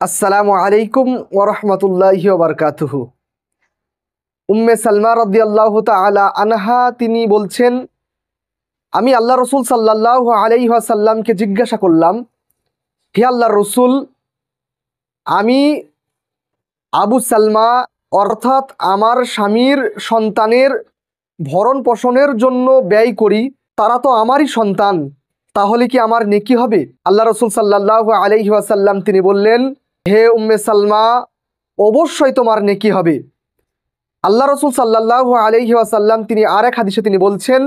আসসালামু আলাইকুম ওরহমতুল্লাহি ওবরকাতুহু। উম্মে সালমা রাদিয়াল্লাহু তাআলা আনহা তিনি বলছেন, আমি আল্লাহ রসুল সাল্লাল্লাহু আলাইহি ওয়াসাল্লামকে জিজ্ঞাসা করলাম, হে আল্লাহর রসুল, আমি আবু সালমা অর্থাৎ আমার স্বামীর সন্তানের ভরণ পোষণের জন্য ব্যয় করি, তারা তো আমারই সন্তান, তাহলে কি আমার নেকি হবে? আল্লাহ রসুল সাল্লাল্লাহু আলাইহি ওয়াসাল্লাম তিনি বললেন, হে উম্মে সালমা, অবশ্যই তোমার নেকি হবে। আল্লাহ রসুল সাল্লাল্লাহু আলাইহি ওয়াসাল্লাম তিনি আরেক হাদিসে তিনি বলছেন,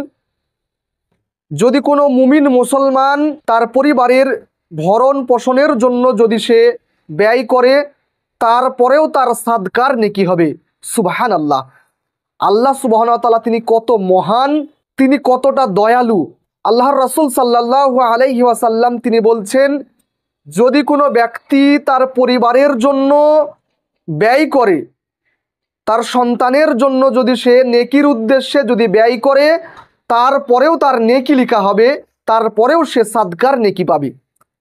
যদি কোনো মুমিন মুসলমান তার পরিবারের ভরণ পোষণের জন্য যদি সে ব্যয় করে, তারপরেও তার সাদকার নেকি হবে। সুবহানাল্লাহ। আল্লাহ সুবহানাহু ওয়া তাআলা তিনি কত মহান, তিনি কতটা দয়ালু। আল্লাহর রাসূল সাল্লাল্লাহু আলাইহি ওয়াসাল্লাম তিনি বলছেন, যদি কোনো ব্যক্তি তার পরিবারের জন্য ব্যয় করে, তার সন্তানের জন্য যদি সে নেকির উদ্দেশ্যে যদি ব্যয় করে, তারপরেও তার নেকি লেখা হবে, তারপরেও সে সাদকার নেকি পাবে।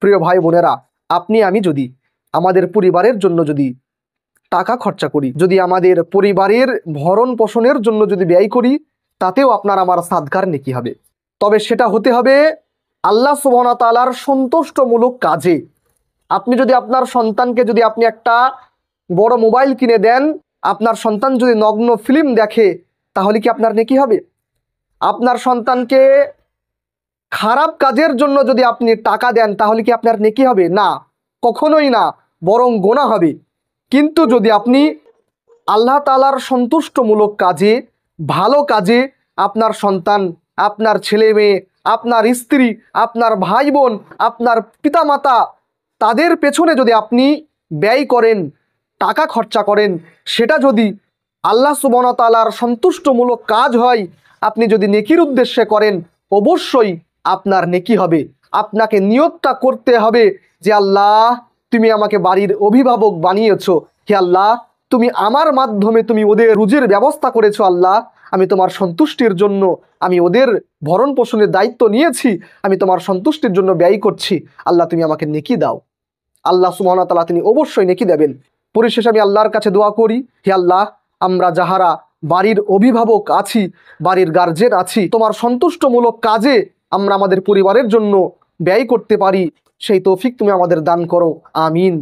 প্রিয় ভাই বোনেরা, আপনি আমি যদি আমাদের পরিবারের জন্য যদি টাকা খরচা করি, যদি আমাদের পরিবারের ভরণ পোষণের জন্য যদি ব্যয় করি, তাতেও আপনার আমার সাদকার নেকি হবে। তবে সেটা হতে হবে আল্লাহ সুবহানাহু ওয়া তাআলার সন্তুষ্টমূলক কাজে। আপনি যদি আপনার সন্তানকে যদি আপনি একটা বড় মোবাইল কিনে দেন, আপনার সন্তান যদি নগ্ন ফিল্ম দেখে, তাহলে কি আপনার নেকি হবে? আপনার সন্তানকে খারাপ কাজের জন্য যদি আপনি টাকা দেন, তাহলে কি আপনার নেকি হবে? না, কখনোই না, বরং গোনা হবে। কিন্তু যদি আপনি আল্লাহ তাআলার সন্তুষ্টমূলক কাজে, ভালো কাজে আপনার সন্তান, আপনার ছেলে মেয়ে, আপনার স্ত্রী, আপনার ভাই বোন, আপনার পিতামাতা, তাদের পেছনে যদি আপনি ব্যয় করেন, টাকা খরচা করেন, সেটা যদি আল্লাহ সুবহানাহু ওয়া তাআলার সন্তুষ্টমূলক কাজ হয়, আপনি যদি নেকির উদ্দেশ্যে করেন, অবশ্যই আপনার নেকি হবে। আপনাকে নিয়তটা করতে হবে যে আল্লাহ, তুমি আমাকে বাড়ির অভিভাবক বানিয়েছো, হে আল্লাহ, তুমি আমার মাধ্যমে তুমি ওদের রুজির ব্যবস্থা করেছো, আল্লাহ আমি তোমার সন্তুষ্টির জন্য আমি ওদের ভরণ পোষণের দায়িত্ব নিয়েছি, আমি তোমার সন্তুষ্টির জন্য ব্যয় করছি, আল্লাহ তুমি আমাকে নেকি দাও। আল্লাহ সুবহানাহু ওয়া তাআলা তিনি অবশ্যই নেকি দেবেন। পরিশেষে আমি আল্লাহর কাছে দোয়া করি, হে আল্লাহ, আমরা যাহারা বাড়ির অভিভাবক আছি, বাড়ির গার্জেন আছি, তোমার সন্তুষ্টমূলক কাজে আমরা আমাদের পরিবারের জন্য ব্যয় করতে পারি, সেই তৌফিক তুমি আমাদের দান করো। আমিন।